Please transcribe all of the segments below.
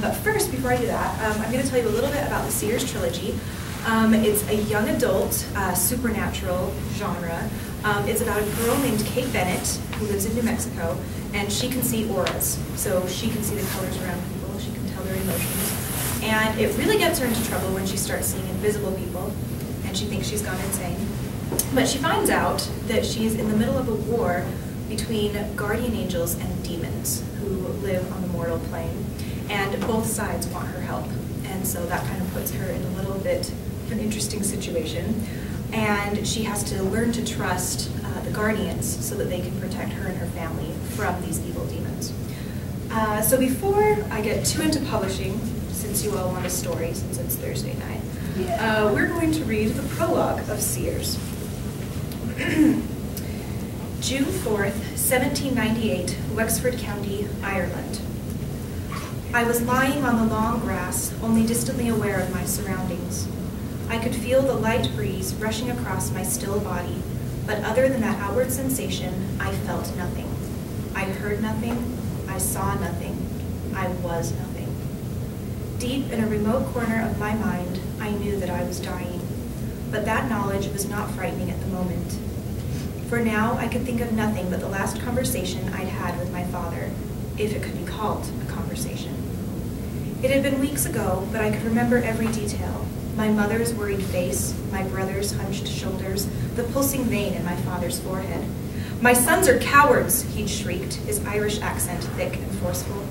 But first, before I do that, I'm going to tell you a little bit about the Seers Trilogy. It's a young adult supernatural genre. It's about a girl named Kate Bennett who lives in New Mexico, and she can see auras. So she can see the colors around people, she can tell their emotions. And it really gets her into trouble when she starts seeing invisible people, and she thinks she's gone insane. But she finds out that she's in the middle of a war between guardian angels and demons who live on the mortal plane. And both sides want her help. And so that kind of puts her in a little bit of an interesting situation. And she has to learn to trust the guardians so that they can protect her and her family from these evil demons. So before I get too into publishing, since you all want a story, since it's Thursday night, we're going to read the prologue of Seers. June 4th, 1798, Wexford County, Ireland. I was lying on the long grass, only distantly aware of my surroundings. I could feel the light breeze rushing across my still body, but other than that outward sensation, I felt nothing. I heard nothing, I saw nothing, I was nothing. Deep in a remote corner of my mind, I knew that I was dying, but that knowledge was not frightening at the moment. For now, I could think of nothing but the last conversation I'd had with my father, if it could be called a conversation. It had been weeks ago, but I could remember every detail. My mother's worried face, my brother's hunched shoulders, the pulsing vein in my father's forehead. "My sons are cowards," he'd shrieked, his Irish accent thick and forceful.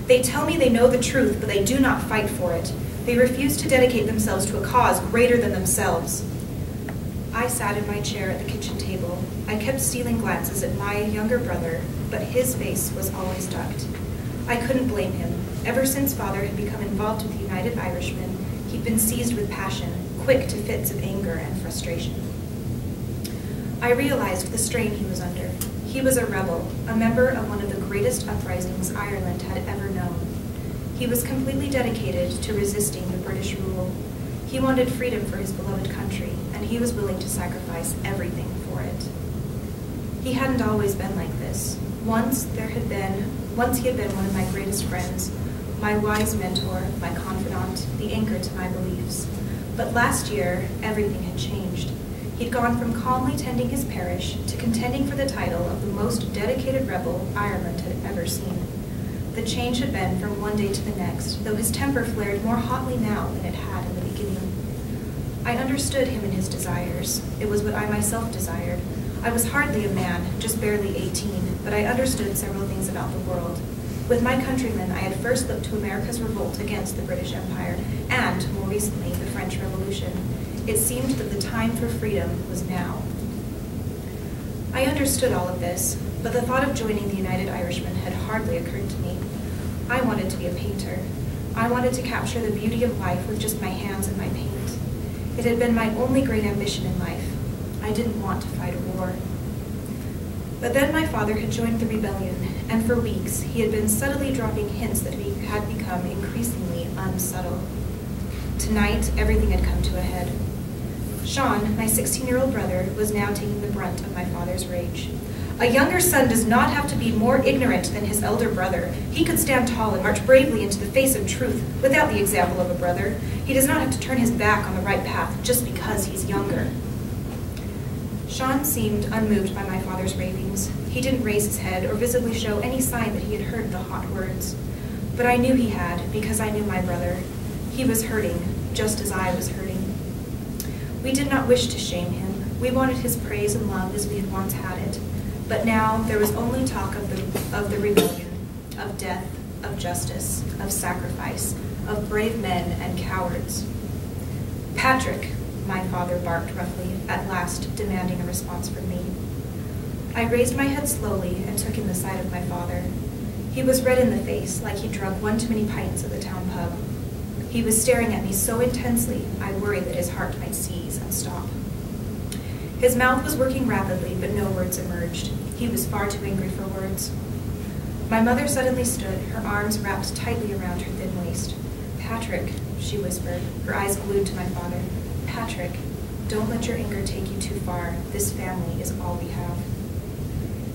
"They tell me they know the truth, but they do not fight for it. They refuse to dedicate themselves to a cause greater than themselves." I sat in my chair at the kitchen table. I kept stealing glances at my younger brother, but his face was always ducked. I couldn't blame him. Ever since father had become involved with the United Irishmen, he'd been seized with passion, quick to fits of anger and frustration. I realized the strain he was under. He was a rebel, a member of one of the greatest uprisings Ireland had ever known. He was completely dedicated to resisting the British rule. He wanted freedom for his beloved country, and he was willing to sacrifice everything for it. He hadn't always been like this. Once he had been one of my greatest friends, my wise mentor, my confidant, the anchor to my beliefs. But last year, everything had changed. He'd gone from calmly tending his parish to contending for the title of the most dedicated rebel Ireland had ever seen. The change had been from one day to the next, though his temper flared more hotly now than it had in the beginning. I understood him and his desires. It was what I myself desired. I was hardly a man, just barely 18, but I understood several things about the world. With my countrymen, I had first looked to America's revolt against the British Empire, and, more recently, the French Revolution. It seemed that the time for freedom was now. I understood all of this, but the thought of joining the United Irishmen had hardly occurred to me. I wanted to be a painter. I wanted to capture the beauty of life with just my hands and my paint. It had been my only great ambition in life. I didn't want to fight a war. But then my father had joined the rebellion, and for weeks he had been subtly dropping hints that he had become increasingly unsubtle. Tonight, everything had come to a head. Sean, my 16-year-old brother, was now taking the brunt of my father's rage. "A younger son does not have to be more ignorant than his elder brother. He could stand tall and march bravely into the face of truth without the example of a brother. He does not have to turn his back on the right path just because he's younger." Sean seemed unmoved by my father's ravings. He didn't raise his head or visibly show any sign that he had heard the hot words. But I knew he had, because I knew my brother. He was hurting, just as I was hurting. We did not wish to shame him. We wanted his praise and love as we had once had it. But now there was only talk of the rebellion, of death, of justice, of sacrifice, of brave men and cowards. "Patrick," my father barked roughly, at last demanding a response from me. I raised my head slowly and took in the sight of my father. He was red in the face, like he'd drunk one too many pints at the town pub. He was staring at me so intensely, I worried that his heart might seize and stop. His mouth was working rapidly, but no words emerged. He was far too angry for words. My mother suddenly stood, her arms wrapped tightly around her thin waist. "Patrick," she whispered, her eyes glued to my father. "Patrick, don't let your anger take you too far. This family is all we have."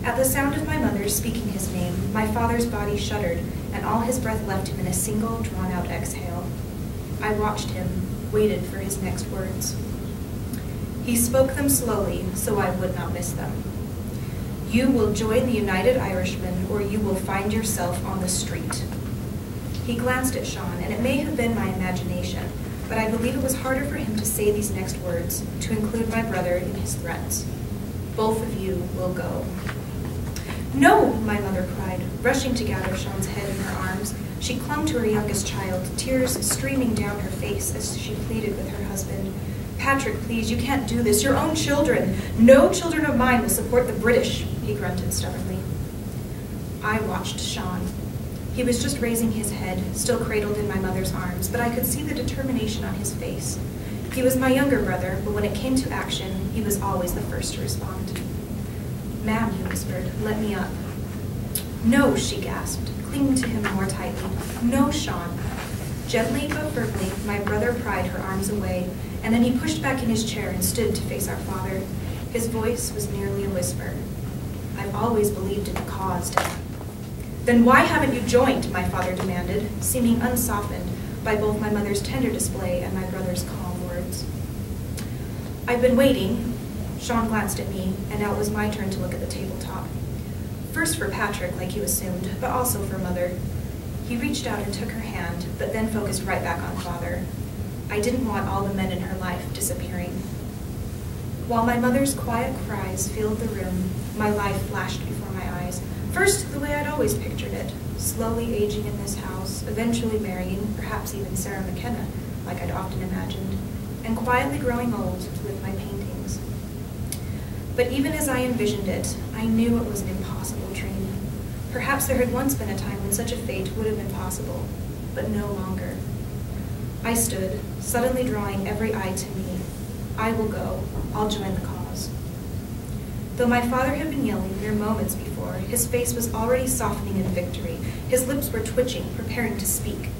At the sound of my mother speaking his name, my father's body shuddered, and all his breath left him in a single, drawn-out exhale. I watched him, waited for his next words. He spoke them slowly, so I would not miss them. You will join the United Irishmen, or you will find yourself on the street. He glanced at Sean, and it may have been my imagination, but I believe it was harder for him to say these next words, to include my brother in his threats. Both of you will go. No, my mother cried, rushing to gather Sean's head in her arms. She clung to her youngest child, tears streaming down her face as she pleaded with her husband. Patrick, please, you can't do this. Your own children. No children of mine will support the British, he grunted stubbornly. I watched Sean. He was just raising his head, still cradled in my mother's arms, but I could see the determination on his face. He was my younger brother, but when it came to action, he was always the first to respond. Ma'am, he whispered, let me up. No, she gasped, clinging to him more tightly. No, Sean. Gently but firmly, my brother pried her arms away, and then he pushed back in his chair and stood to face our father. His voice was nearly a whisper. I've always believed in the cause, Dad. Then why haven't you joined, my father demanded, seeming unsoftened by both my mother's tender display and my brother's calm words. I've been waiting. Sean glanced at me, and now it was my turn to look at the tabletop. First for Patrick, like you assumed, but also for Mother. He reached out and took her hand, but then focused right back on Father. I didn't want all the men in her life disappearing. While my mother's quiet cries filled the room, my life flashed before my eyes. First, the way I'd always pictured it, slowly aging in this house, eventually marrying, perhaps even Sarah McKenna, like I'd often imagined, and quietly growing old with my paintings. But even as I envisioned it, I knew it was an impossible dream. Perhaps there had once been a time when such a fate would have been possible, but no longer. I stood, suddenly drawing every eye to me. I will go. I'll join the cause. Though my father had been yelling mere moments before, his face was already softening in victory. His lips were twitching, preparing to speak.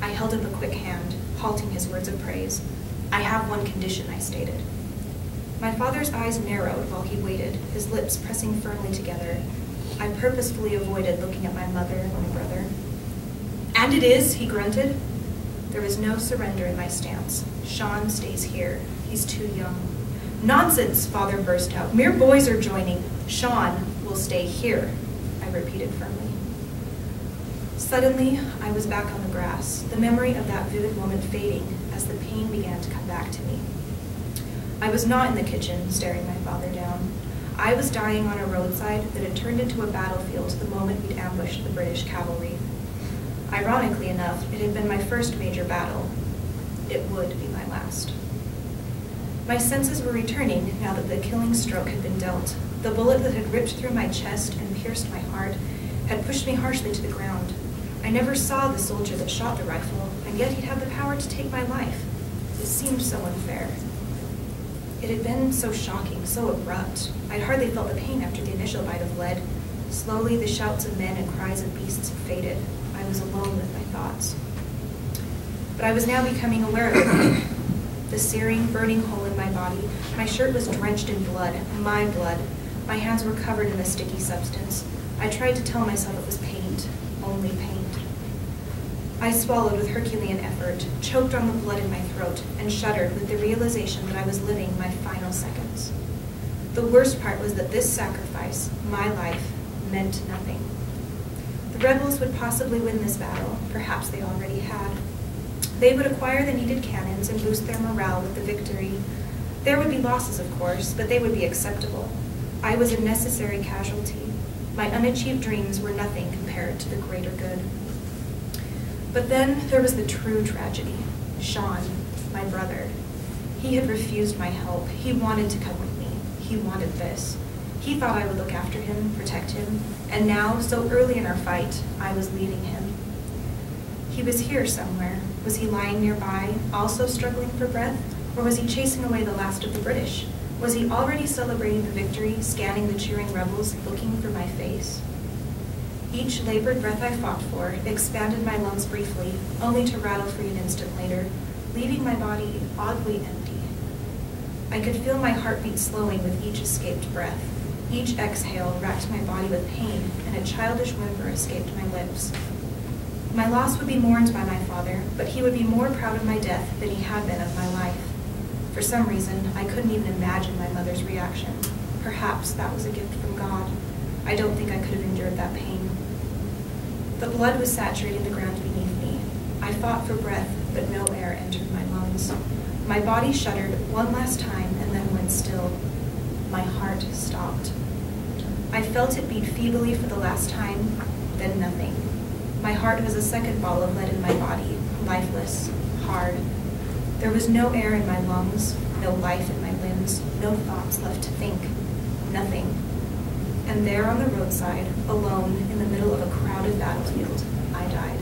I held him a quick hand, halting his words of praise. I have one condition, I stated. My father's eyes narrowed while he waited, his lips pressing firmly together. I purposefully avoided looking at my mother and my brother. And it is, he grunted. There was no surrender in my stance. Sean stays here. He's too young. Nonsense, Father burst out. Mere boys are joining. Sean will stay here, I repeated firmly. Suddenly, I was back on the grass, the memory of that vivid moment fading as the pain began to come back to me. I was not in the kitchen, staring my father down. I was dying on a roadside that had turned into a battlefield the moment we'd ambushed the British cavalry. Ironically enough, it had been my first major battle. It would be my last. My senses were returning now that the killing stroke had been dealt. The bullet that had ripped through my chest and pierced my heart had pushed me harshly to the ground. I never saw the soldier that shot the rifle, and yet he'd had the power to take my life. It seemed so unfair. It had been so shocking, so abrupt. I'd hardly felt the pain after the initial bite of lead. Slowly, the shouts of men and cries of beasts had faded. I was alone with my thoughts. But I was now becoming aware of it. The searing, burning hole in my body. My shirt was drenched in blood, my blood. My hands were covered in the sticky substance. I tried to tell myself it was paint, only paint. I swallowed with Herculean effort, choked on the blood in my throat, and shuddered with the realization that I was living my final seconds. The worst part was that this sacrifice, my life, meant nothing. The rebels would possibly win this battle, perhaps they already had. They would acquire the needed cannons and boost their morale with the victory. There would be losses, of course, but they would be acceptable. I was a necessary casualty. My unachieved dreams were nothing compared to the greater good. But then there was the true tragedy. Sean, my brother. He had refused my help. He wanted to come with me. He wanted this. He thought I would look after him, protect him, and now, so early in our fight, I was leaving him. He was here somewhere. Was he lying nearby, also struggling for breath? Or was he chasing away the last of the British? Was he already celebrating the victory, scanning the cheering rebels, looking for my face? Each labored breath I fought for expanded my lungs briefly, only to rattle free an instant later, leaving my body oddly empty. I could feel my heartbeat slowing with each escaped breath. Each exhale racked my body with pain, and a childish whimper escaped my lips. My loss would be mourned by my father, but he would be more proud of my death than he had been of my life. For some reason, I couldn't even imagine my mother's reaction. Perhaps that was a gift from God. I don't think I could have endured that pain. The blood was saturating the ground beneath me. I fought for breath, but no air entered my lungs. My body shuddered one last time and then went still. My heart stopped. I felt it beat feebly for the last time, then nothing. My heart was a second ball of lead in my body, lifeless, hard. There was no air in my lungs, no life in my limbs, no thoughts left to think, nothing. And there on the roadside, alone in the middle of a crowded battlefield, I died.